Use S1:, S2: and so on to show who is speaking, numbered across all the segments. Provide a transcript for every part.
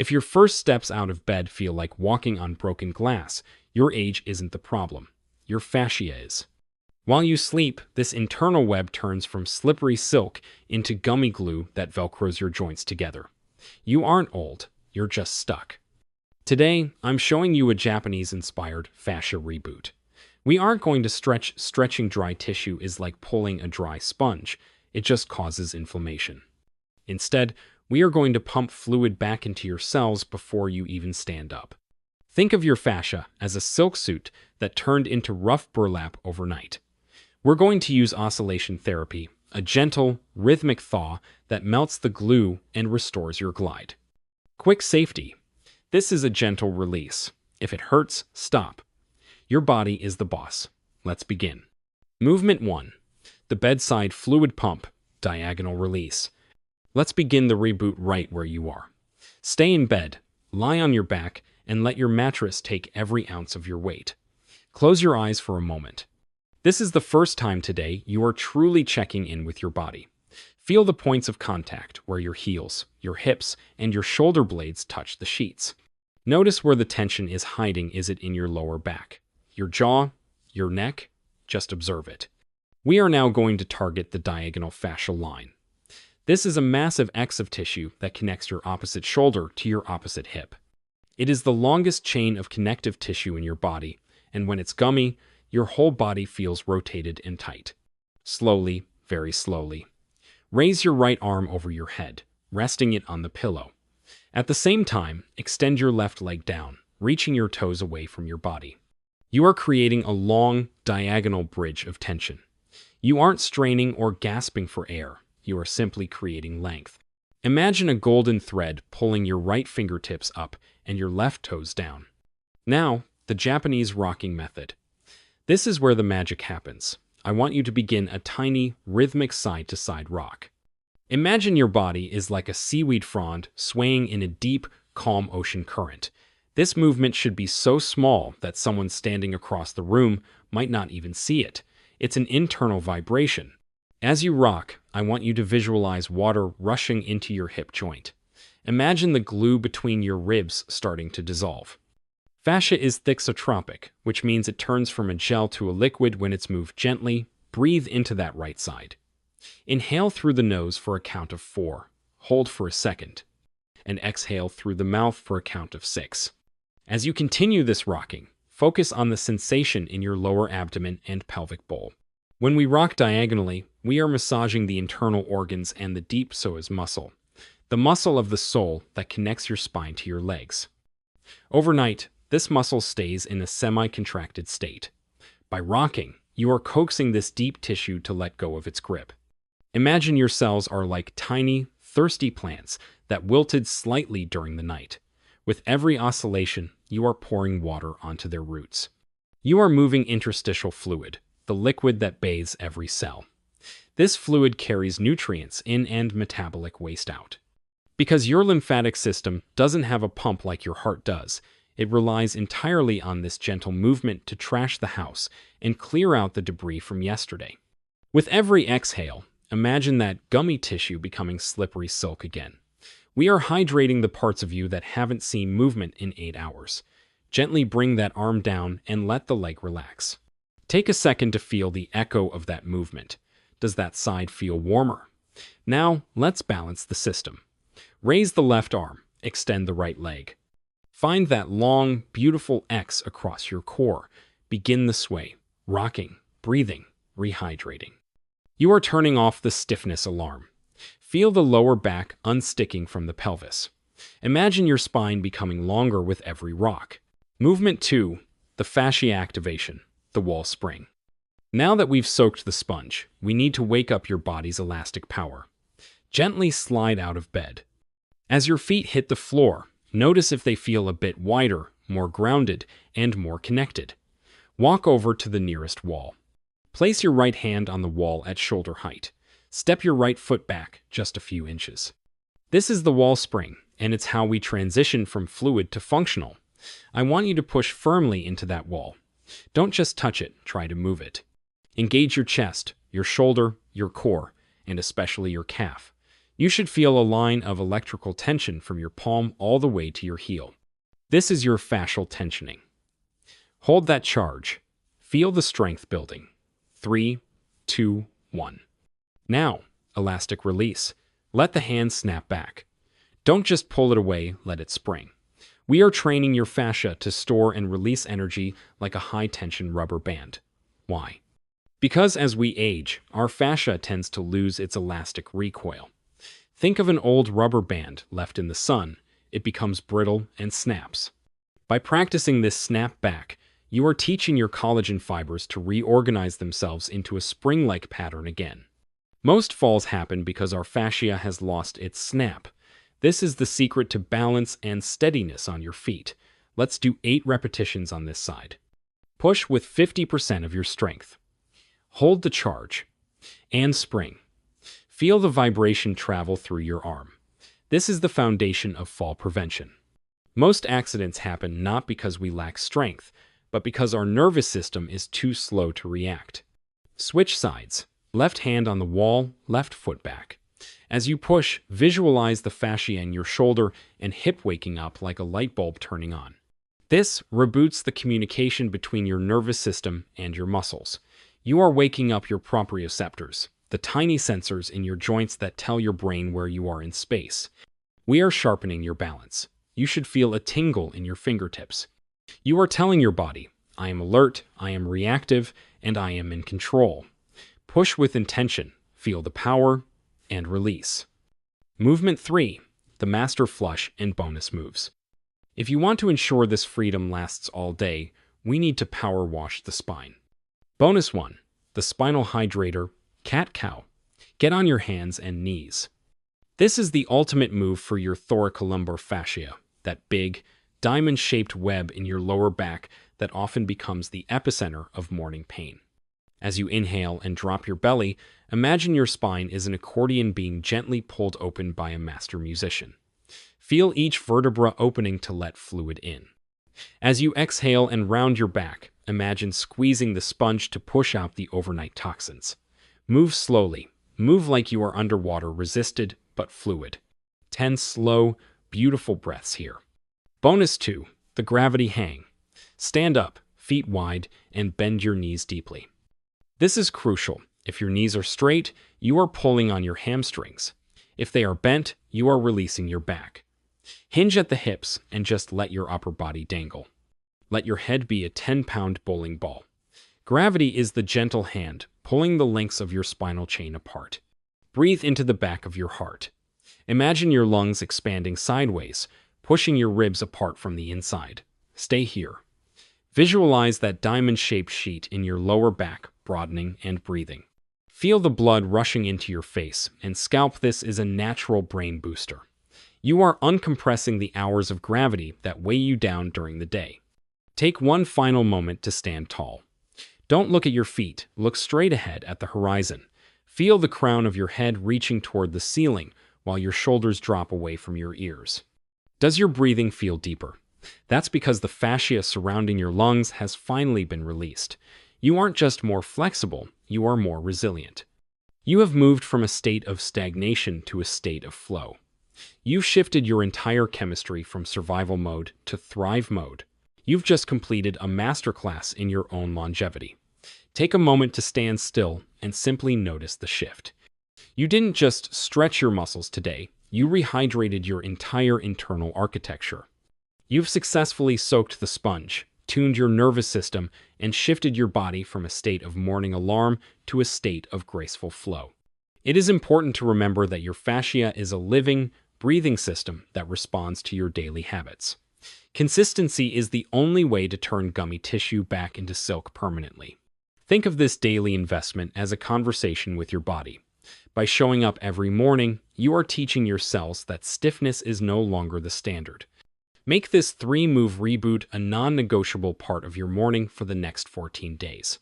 S1: If your first steps out of bed feel like walking on broken glass, your age isn't the problem. Your fascia is. While you sleep, this internal web turns from slippery silk into gummy glue that velcros your joints together. You aren't old, you're just stuck. Today, I'm showing you a Japanese-inspired fascia reboot. We aren't going to stretching dry tissue is like pulling a dry sponge. It just causes inflammation. Instead, we are going to pump fluid back into your cells before you even stand up. Think of your fascia as a silk suit that turned into rough burlap overnight. We're going to use oscillation therapy, a gentle, rhythmic thaw that melts the glue and restores your glide. Quick safety. This is a gentle release. If it hurts, stop. Your body is the boss. Let's begin. Movement 1. The Bedside Fluid Pump, diagonal release. Let's begin the reboot right where you are. Stay in bed, lie on your back, and let your mattress take every ounce of your weight. Close your eyes for a moment. This is the first time today you are truly checking in with your body. Feel the points of contact where your heels, your hips, and your shoulder blades touch the sheets. Notice where the tension is hiding. Is it in your lower back, your jaw, your neck? Just observe it. We are now going to target the diagonal fascial line. This is a massive X of tissue that connects your opposite shoulder to your opposite hip. It is the longest chain of connective tissue in your body, and when it's gummy, your whole body feels rotated and tight. Slowly, very slowly. Raise your right arm over your head, resting it on the pillow. At the same time, extend your left leg down, reaching your toes away from your body. You are creating a long, diagonal bridge of tension. You aren't straining or gasping for air. You are simply creating length. Imagine a golden thread pulling your right fingertips up and your left toes down. Now, the Japanese rocking method. This is where the magic happens. I want you to begin a tiny, rhythmic side-to-side rock. Imagine your body is like a seaweed frond swaying in a deep, calm ocean current. This movement should be so small that someone standing across the room might not even see it. It's an internal vibration. As you rock, I want you to visualize water rushing into your hip joint. Imagine the glue between your ribs starting to dissolve. Fascia is thixotropic, which means it turns from a gel to a liquid when it's moved gently. Breathe into that right side. Inhale through the nose for a count of 4. Hold for a second. And exhale through the mouth for a count of 6. As you continue this rocking, focus on the sensation in your lower abdomen and pelvic bowl. When we rock diagonally, we are massaging the internal organs and the deep psoas muscle, the muscle of the soul that connects your spine to your legs. Overnight, this muscle stays in a semi-contracted state. By rocking, you are coaxing this deep tissue to let go of its grip. Imagine your cells are like tiny, thirsty plants that wilted slightly during the night. With every oscillation, you are pouring water onto their roots. You are moving interstitial fluid, the liquid that bathes every cell. This fluid carries nutrients in and metabolic waste out. Because your lymphatic system doesn't have a pump like your heart does, it relies entirely on this gentle movement to trash the house and clear out the debris from yesterday. With every exhale, imagine that gummy tissue becoming slippery silk again. We are hydrating the parts of you that haven't seen movement in 8 hours. Gently bring that arm down and let the leg relax. Take a second to feel the echo of that movement. Does that side feel warmer? Now, let's balance the system. Raise the left arm, extend the right leg. Find that long, beautiful X across your core. Begin the sway, rocking, breathing, rehydrating. You are turning off the stiffness alarm. Feel the lower back unsticking from the pelvis. Imagine your spine becoming longer with every rock. Movement 2, the fascia activation, the wall spring. Now that we've soaked the sponge, we need to wake up your body's elastic power. Gently slide out of bed. As your feet hit the floor, notice if they feel a bit wider, more grounded, and more connected. Walk over to the nearest wall. Place your right hand on the wall at shoulder height. Step your right foot back just a few inches. This is the wall spring, and it's how we transition from fluid to functional. I want you to push firmly into that wall. Don't just touch it, try to move it. Engage your chest, your shoulder, your core, and especially your calf. You should feel a line of electrical tension from your palm all the way to your heel. This is your fascial tensioning. Hold that charge. Feel the strength building. 3, 2, 1. Now, elastic release. Let the hand snap back. Don't just pull it away, let it spring. We are training your fascia to store and release energy like a high-tension rubber band. Why? Because as we age, our fascia tends to lose its elastic recoil. Think of an old rubber band left in the sun. It becomes brittle and snaps. By practicing this snap back, you are teaching your collagen fibers to reorganize themselves into a spring-like pattern again. Most falls happen because our fascia has lost its snap. This is the secret to balance and steadiness on your feet. Let's do 8 repetitions on this side. Push with 50% of your strength. Hold the charge. And spring. Feel the vibration travel through your arm. This is the foundation of fall prevention. Most accidents happen not because we lack strength, but because our nervous system is too slow to react. Switch sides. Left hand on the wall, left foot back. As you push, visualize the fascia in your shoulder and hip waking up like a light bulb turning on. This reboots the communication between your nervous system and your muscles. You are waking up your proprioceptors, the tiny sensors in your joints that tell your brain where you are in space. We are sharpening your balance. You should feel a tingle in your fingertips. You are telling your body, I am alert, I am reactive, and I am in control. Push with intention, feel the power, and release. Movement 3, the master flush and bonus moves. If you want to ensure this freedom lasts all day, we need to power wash the spine. Bonus 1, the spinal hydrator, cat-cow. Get on your hands and knees. This is the ultimate move for your thoracolumbar fascia, that big, diamond-shaped web in your lower back that often becomes the epicenter of morning pain. As you inhale and drop your belly, imagine your spine is an accordion being gently pulled open by a master musician. Feel each vertebra opening to let fluid in. As you exhale and round your back, imagine squeezing the sponge to push out the overnight toxins. Move slowly. Move like you are underwater, resisted but fluid. 10 slow, beautiful breaths here. Bonus 2, the gravity hang. Stand up, feet wide, and bend your knees deeply. This is crucial. If your knees are straight, you are pulling on your hamstrings. If they are bent, you are releasing your back. Hinge at the hips and just let your upper body dangle. Let your head be a 10-pound bowling ball. Gravity is the gentle hand pulling the links of your spinal chain apart. Breathe into the back of your heart. Imagine your lungs expanding sideways, pushing your ribs apart from the inside. Stay here. Visualize that diamond-shaped sheet in your lower back, broadening and breathing. Feel the blood rushing into your face and scalp. This is a natural brain booster. You are uncompressing the hours of gravity that weigh you down during the day. Take one final moment to stand tall. Don't look at your feet. Look straight ahead at the horizon. Feel the crown of your head reaching toward the ceiling while your shoulders drop away from your ears. Does your breathing feel deeper? That's because the fascia surrounding your lungs has finally been released. You aren't just more flexible, you are more resilient. You have moved from a state of stagnation to a state of flow. You've shifted your entire chemistry from survival mode to thrive mode. You've just completed a masterclass in your own longevity. Take a moment to stand still and simply notice the shift. You didn't just stretch your muscles today, you rehydrated your entire internal architecture. You've successfully soaked the sponge, tuned your nervous system, and shifted your body from a state of morning alarm to a state of graceful flow. It is important to remember that your fascia is a living, breathing system that responds to your daily habits. Consistency is the only way to turn gummy tissue back into silk permanently. Think of this daily investment as a conversation with your body. By showing up every morning, you are teaching your cells that stiffness is no longer the standard. Make this 3-move reboot a non-negotiable part of your morning for the next 14 days.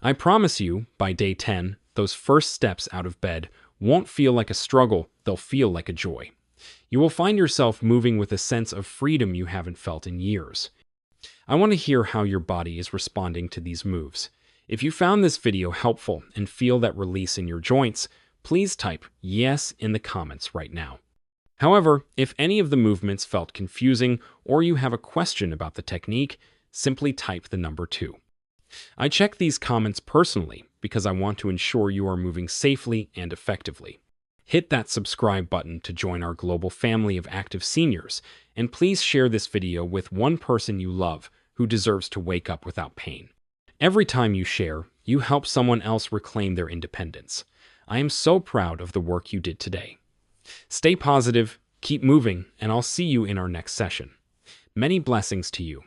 S1: I promise you, by day 10, those first steps out of bed won't feel like a struggle, they'll feel like a joy. You will find yourself moving with a sense of freedom you haven't felt in years. I want to hear how your body is responding to these moves. If you found this video helpful and feel that release in your joints, please type yes in the comments right now. However, if any of the movements felt confusing or you have a question about the technique, simply type the number 2. I check these comments personally because I want to ensure you are moving safely and effectively. Hit that subscribe button to join our global family of active seniors, and please share this video with one person you love who deserves to wake up without pain. Every time you share, you help someone else reclaim their independence. I am so proud of the work you did today. Stay positive, keep moving, and I'll see you in our next session. Many blessings to you.